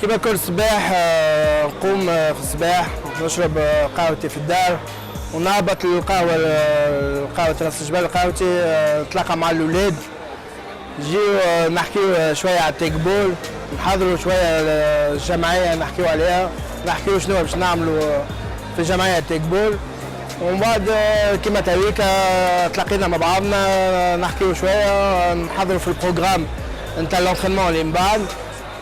كيما كل صباح نقوم في الصباح نشرب قهوتي في الدار ونهبط القهوة راس الجبل قهوتي نتلاقى مع الأولاد نجيو نحكيو شوية على التيكبول نحضروا شوية الجمعية نحكيو عليها نحكيو شنو باش نعملوا في الجمعية التيكبول ومن بعد كيما تاويكا تلاقينا مع بعضنا نحكيو شوية نحضروا في البروغرام نتاع الانترينمون اللي من بعد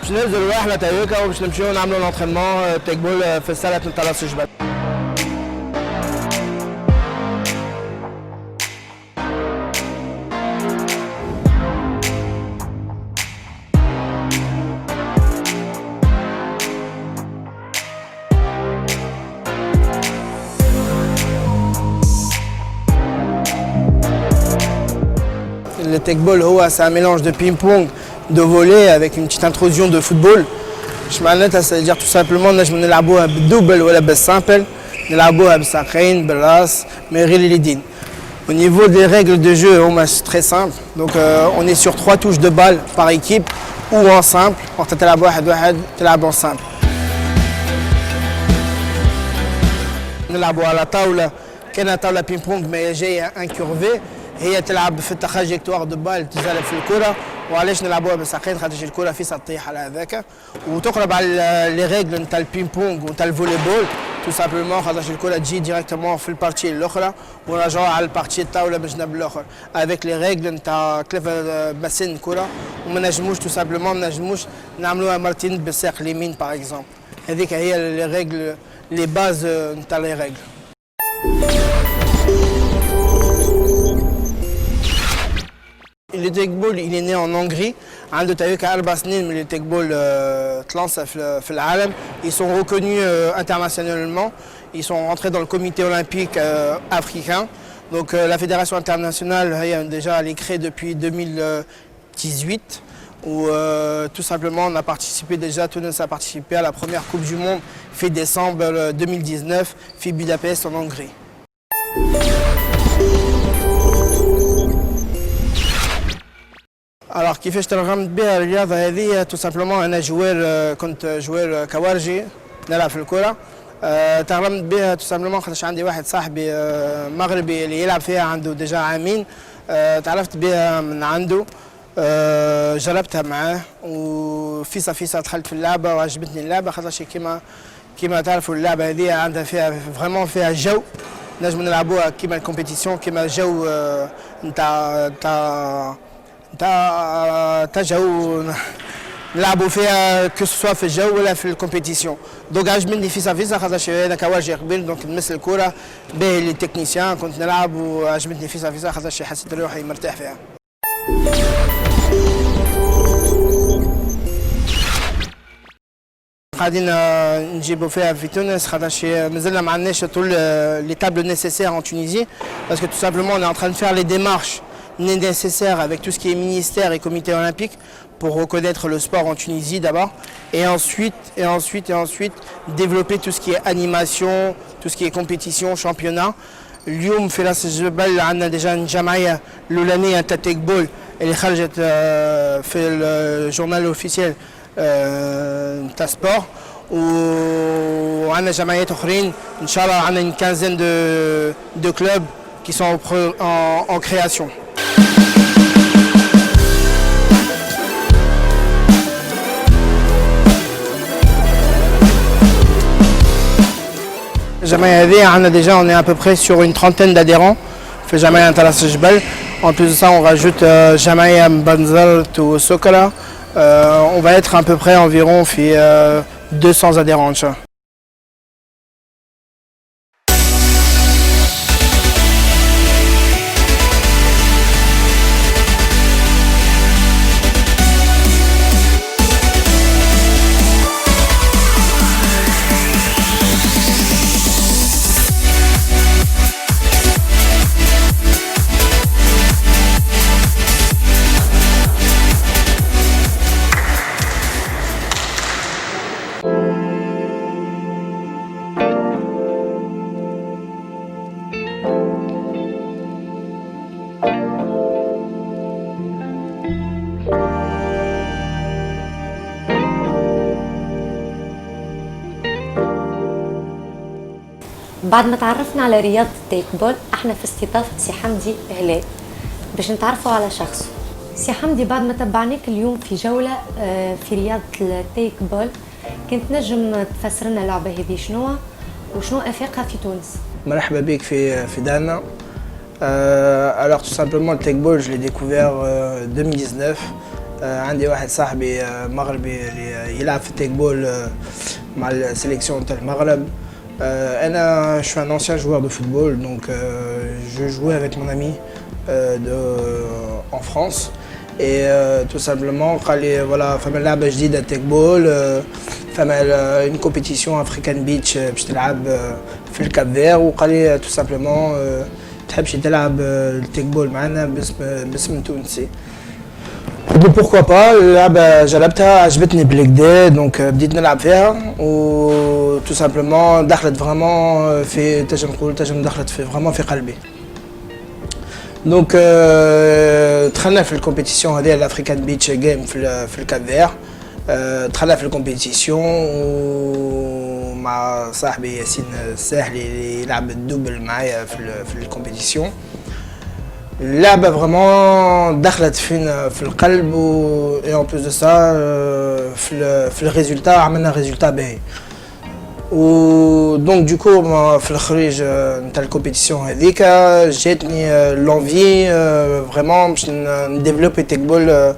باش ننزلوا احنا تاويكا وباش نمشيو نعملوا الانترينمون تيكبول في الصالة نتاع راس الجبل. Le tekbol, c'est un mélange de ping-pong, de volley avec une petite intrusion de football. Ça veut dire tout simplement que nous jouons double ou simple, nous jouons بالساقين بالراس mais غير. Au niveau des règles de jeu, c'est très simple. Donc on est sur 3 touches de balle par équipe ou en simple. On تلعب واحد واحد تلعب en simple. نلعبوا على طاولة كأنها طاولة بينج-بونج ما جاية انكورفي. هي تلعب في التراجيكتوار دو بال تزالب في الكره وعلاش نلعبوها بالساقين خاطر الكره في سطيح على هذاك وتقرب على لي ريغل نتاع البينج بونج ونتاع الفولي بول تو سامبلومون خاطر الكره تجي ديريكتومون في البارتي الاخرى ونرجعوها على البارتي الطاوله بالجنب الاخر افيك لي ريغل نتاع كيف باسين الكره وما نجموش تو سامبلومون ما نجموش نعملوها مرتين بالساق اليمين باغ اكزومبل هذيك هي لي ريغل لي باز نتاع لي ريغل. Le tekbol il est né en Hongrie. عنده تقريبا 4 سنين من التكبول تلانسا في العالم. Ils sont reconnus internationalement. Ils sont rentrés dans le comité olympique africain. Donc la fédération internationale déjà elle est créée depuis 2018 où tout simplement on a participé déjà, Tunis a participé à la première Coupe du Monde fait décembre 2019 fait Budapest en Hongrie. Alors كيفاش ترغمت بها الرياضة هذه tout simplement أنا كنت جوار كوارجي نلعب في الكرة ترغمت بها tout simplement خاطرش عندي واحد صاحبي مغربي اللي يلعب فيها عنده ديجا عامين تعرفت بها من عنده جربتها معاه وفيسا دخلت في اللعبة وعجبتني اللعبة خاطرش كيما تعرفوا اللعبة هذه عندها فيها فريمون فيها جو نجم نلعبوها كيما الكومبيتيسيون كيما الجو نتاع جو نلعبوا فيها كو سوا في الجو ولا في الكومبيتيسيون دونك عجبني فيسا خاطرش انا كواجي قبل دونك نمس الكره باهي لي تكنيسيان كنت نلعب وعجبتني فيسا خاطرش حسيت روحي مرتاح فيها. قاعدين نجيبوا فيها في تونس خاطرش مازلنا ما عندناش طول لي تابل نيسيسير en Tunisie parce que tout simplement on est en train de faire les démarches nécessaire avec tout ce qui est ministère et comité olympique pour reconnaître le sport en Tunisie d'abord et ensuite développer tout ce qui est animation, tout ce qui est compétition, championnat. اليوم في راس الجبل عندنا ديجا جمعيه الاولانيه تاع تيك بول اللي خرجت في الجورنال الاوفيسيال تاع سبور وعندنا جمعيات اخرين ان شاء الله عندنا une quinzaine de clubs qui sont en création. On est à peu près sur une trentaine d'adhérents. في جمعية راس الجبل. En plus de ça, on rajoute جمعية بنزرت وسكرة. On va être à peu près environ 200 adhérents. بعد ما تعرفنا على رياضة التيك بول احنا في استضافة سي حمدي هلال باش نتعرفوا على شخصه. سي حمدي بعد ما تبعناك اليوم في جولة في رياضة التيك بول كنت نجم تفسر لنا اللعبة هذه شنو وشنو افاقها في تونس؟ مرحبا بك في دارنا. Alors tout simplement le take ball je l'ai découvert 2019. عندي واحد صاحبي مغربي اللي يلعب في التيك بول مع السيليكسيون تاع المغرب. Je suis un ancien joueur de football, donc je jouais avec mon ami en France. Et tout simplement, voilà, فما لعبة جديدة تيك بول، فما une compétition African Beach باش تلعب في الكاب فير، وقال لي tout simplement تحبش تلعب التيك بول معنا باسم تونسي. Donc pourquoi pas, اللعبة جربتها عجبتني بالكدا دونك بديت نلعب فيها و tout simplement دخلت فريمون في دخلت في فريمون في قلبي. دونك دخلنا في الكومبيتيسيون هذه الافريكان بيتش جيم في الكاب فير. دخلنا في الكومبيتيسيون ومع صاحبي ياسين الساحلي اللي يلعب الدوبل معايا في الكومبيتيسيون. اللعبة فريمون دخلت فينا في القلب و اي اون بلوس دو سا في الريزولتا عملنا ريزولتا باهي. و دونك دوكو في الخريج نتاع الكومبيتيسيون هذيك جاتني لونفي فريمون باش نديفلوبي تيك بول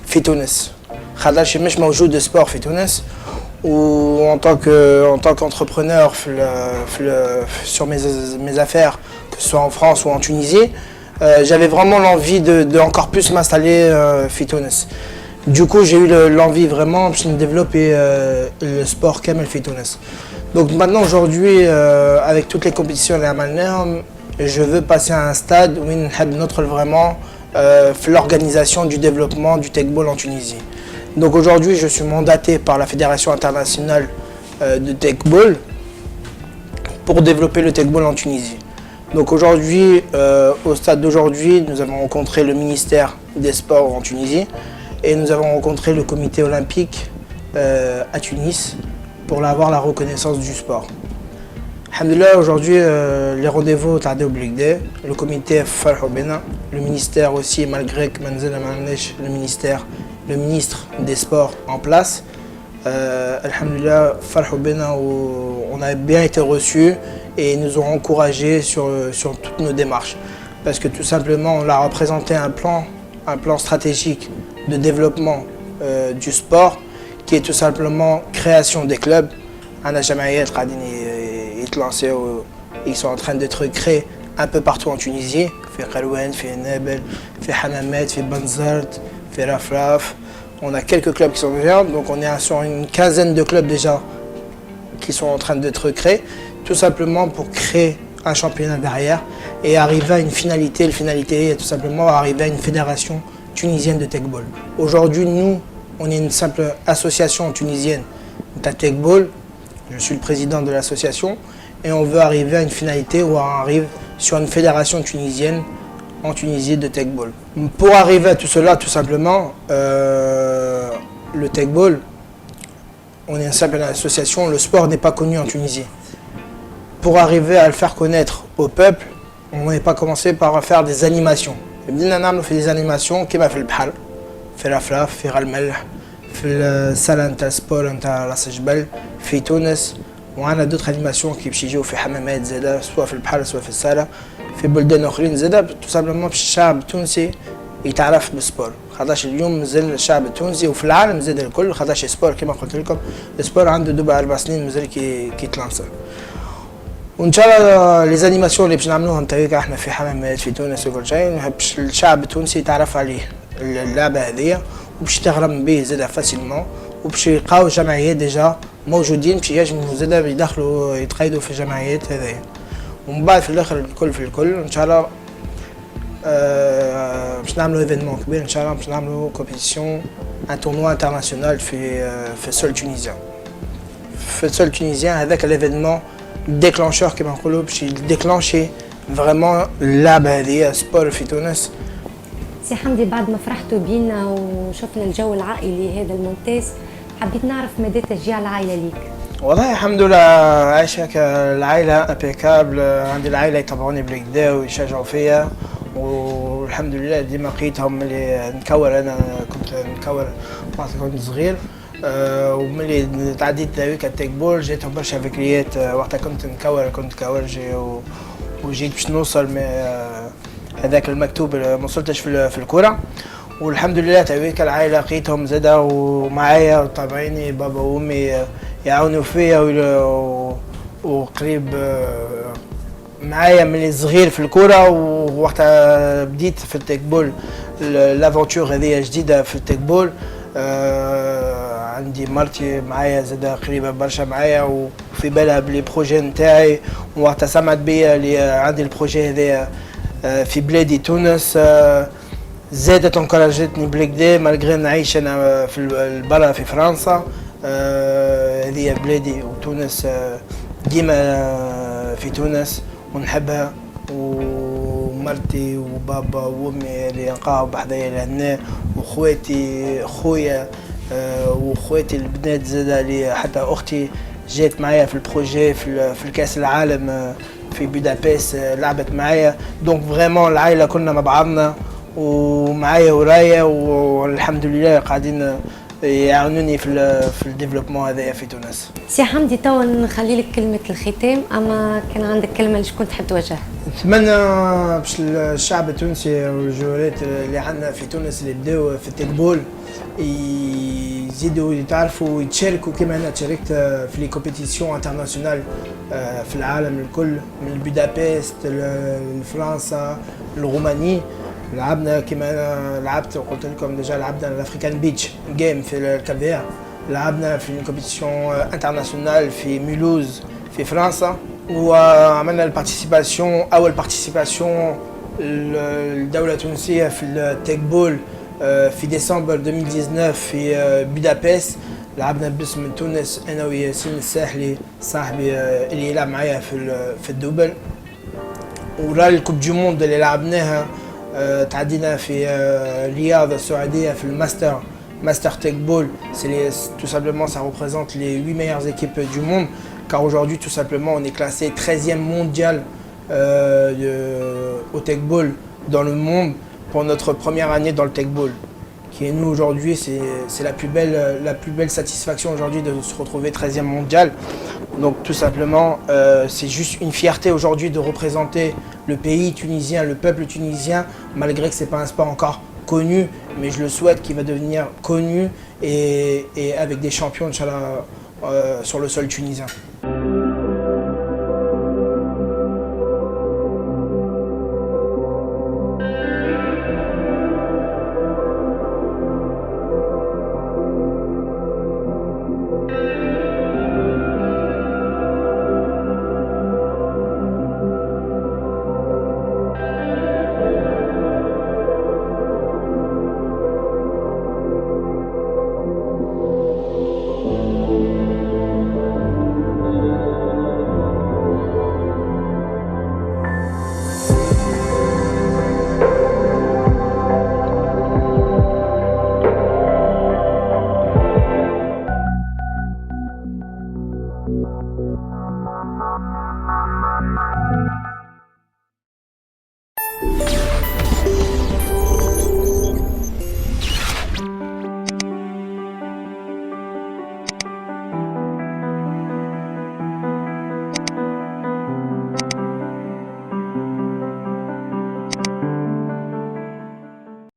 في تونس، خاطرش مش موجود سبور في تونس. و en tant qu'entrepreneur sur mes affaires, que ce soit en France ou en Tunisie, j'avais vraiment l'envie de encore plus m'installer في تونس. Du coup, j'ai eu l'envie vraiment de développer le sport Kamel في تونس. Donc maintenant, aujourd'hui, avec toutes les compétitions à Malner, je veux passer à un stade où on a notre vraiment l'organisation du développement du take ball en Tunisie. Donc aujourd'hui, je suis mandaté par la Fédération internationale de take ball pour développer le take ball en Tunisie. Donc aujourd'hui, au stade d'aujourd'hui, nous avons rencontré le ministère des Sports en Tunisie et nous avons rencontré le comité olympique à Tunis pour avoir la reconnaissance du sport. Alhamdoulilah, aujourd'hui, les rendez-vous tardés obligés, le comité Farhou Bena, le ministère aussi, malgré que Manzel Amanesh, le ministre des Sports en place. Alhamdoulilah, Farhou Bena, on a bien été reçus et ils nous ont encouragés sur toutes nos démarches. Parce que tout simplement, on leur a présenté un plan stratégique de développement du sport qui est tout simplement création des clubs. Ils sont en train d'être créés un peu partout en Tunisie. Fait Khalouane, fait Nebel, fait Hanamet, fait Banzart, fait Rafraf. On a quelques clubs qui sont déjà, donc on est sur une quinzaine de clubs déjà qui sont en train d'être créés, tout simplement pour créer un championnat derrière et arriver à une finalité. La finalité est tout simplement arriver à une fédération tunisienne de Tekball. Aujourd'hui, nous, on est une simple association tunisienne de Tekball. Je suis le président de l'association et on veut arriver à une finalité où on arrive sur une fédération tunisienne en Tunisie de Tekball. Pour arriver à tout cela, tout simplement, le Tekball, on est une simple association, le sport n'est pas connu en Tunisie. Pour arriver à le faire connaître au peuple, on n'est pas commencé par faire des animations. On fait des animations qui m'a fait le bhal, fait la flaf, fait الملح, في الصالة نتاع السبور نتاع راس الجبل في تونس وعندنا دوتر انيماسيون كي باش يجيو في حمامات زاده سواء في البحر سواء في الصالة في بلدان اخرين زاده تو سامبلومون باش الشعب التونسي يتعرف بالسبور خاطرش اليوم مازال الشعب التونسي وفي العالم زاد الكل خاطرش السبور كما قلت لكم السبور عنده دوبا 4 سنين مازال كي تلانسا وان شاء الله لي زانيماسيون اللي باش نعملوهم تاعيك احنا في حمامات في تونس وكل شيء باش الشعب التونسي يتعرف عليه اللعبه هذه وباش تغرم به زاده فاسيلمون وباش يلقاو جمعيات ديجا موجودين باش ينجموا زاده يدخلوا يتقيدوا في الجمعيات هذيا ومن بعد في الاخر الكل في الكل ان شاء الله باش نعملوا ايفينمون كبير ان شاء الله باش نعملوا كومبيتيسيون ان تورنوا انترناسيونال في السول تونيزيان في السول تونيزيان هذاك الايفينمون ديكلانشور كما نقولوا باش ديكلانشي فريمون اللعبه هذه سبور في تونس. سي حمدي بعد ما فرحتوا بينا وشفنا الجو العائلي هذا الممتاز حبيت نعرف مدى تشجيع العائله ليك. والله الحمد لله عايشه العائله امبيكابل عندي العائله يتابعوني بالكدا ويشجعوا فيا والحمد لله ديما لقيتهم اللي نكور انا كنت نكور وقت كنت صغير وملي تعديت هذيك التكبول جاتهم برشا فكريات وقتها كنت كورجي وجيت باش نوصل هذاك المكتوب ما وصلتش في الكره والحمد لله تاويك العائله لقيتهم زاده ومعايا وطابعيني بابا وامي يعاونوا فيا وقريب معايا من صغير في الكره ووقتها بديت في التكبول لافونتور هذه جديده في التكبول عندي مرتي معايا زاده قريبه برشا معايا وفي بالها بلي بروجي نتاعي وقتها سمعت بيا اللي عندي البروجي هذايا في بلادي تونس زادت انكوراجتني بالكدا مالغري نعيش انا في برا في فرنسا هذه بلادي وتونس ديما في تونس ونحبها ومرتي وبابا وامي اللي نلقاهم بحذايا لهنا خويا وخواتي البنات زاده اللي حتى اختي جات معايا في البروجي في الكاس العالم في بودابست لعبت معايا دونك فريمون العائله كلنا مع بعضنا ومعايا ورايا والحمد لله قاعدين يعاونوني في الديفلوبمون هذايا في تونس. سي حمدي توا نخلي لك كلمه الختام اما كان عندك كلمه اللي كنت تحب توجهها. نتمنى باش الشعب التونسي والجوارات اللي عندنا في تونس اللي بداوا في التكبول يزيدوا يتعرفوا ويتشاركوا كما انا تشاركت في لي كومبيتيسيون انترناسيونال في العالم الكل من بودابست لفرنسا لروماني لعبنا كما انا لعبت وقلت لكم ديجا لعبنا الافريكان بيتش جيم في الكافير لعبنا في كومبيتيسيون انترناسيونال في مولوز في فرنسا وعملنا البارتيسيباسيون اول بارتيسيباسيون الدوله التونسيه في التكبول في ديسمبر 2019 في بودابست لعبنا باسم تونس انا وياسين الساحلي صاحبي اللي يلعب معايا في الدوبل ورا الكوب دي موند اللي لعبناها تعدينا في رياض السعوديه في Master Tech Ball, tout simplement ça représente les 8 meilleures équipes du monde car aujourd'hui tout simplement on est classé 13e mondial au Tech Ball dans le monde pour notre première année dans le Tech Ball qui est nous aujourd'hui c'est la plus belle satisfaction aujourd'hui de se retrouver 13e mondial donc tout simplement c'est juste une fierté aujourd'hui de représenter le pays tunisien, le peuple tunisien malgré que c'est pas un sport encore connu, mais je le souhaite qu'il va devenir connu et avec des champions, Inch'Allah, sur le sol tunisien.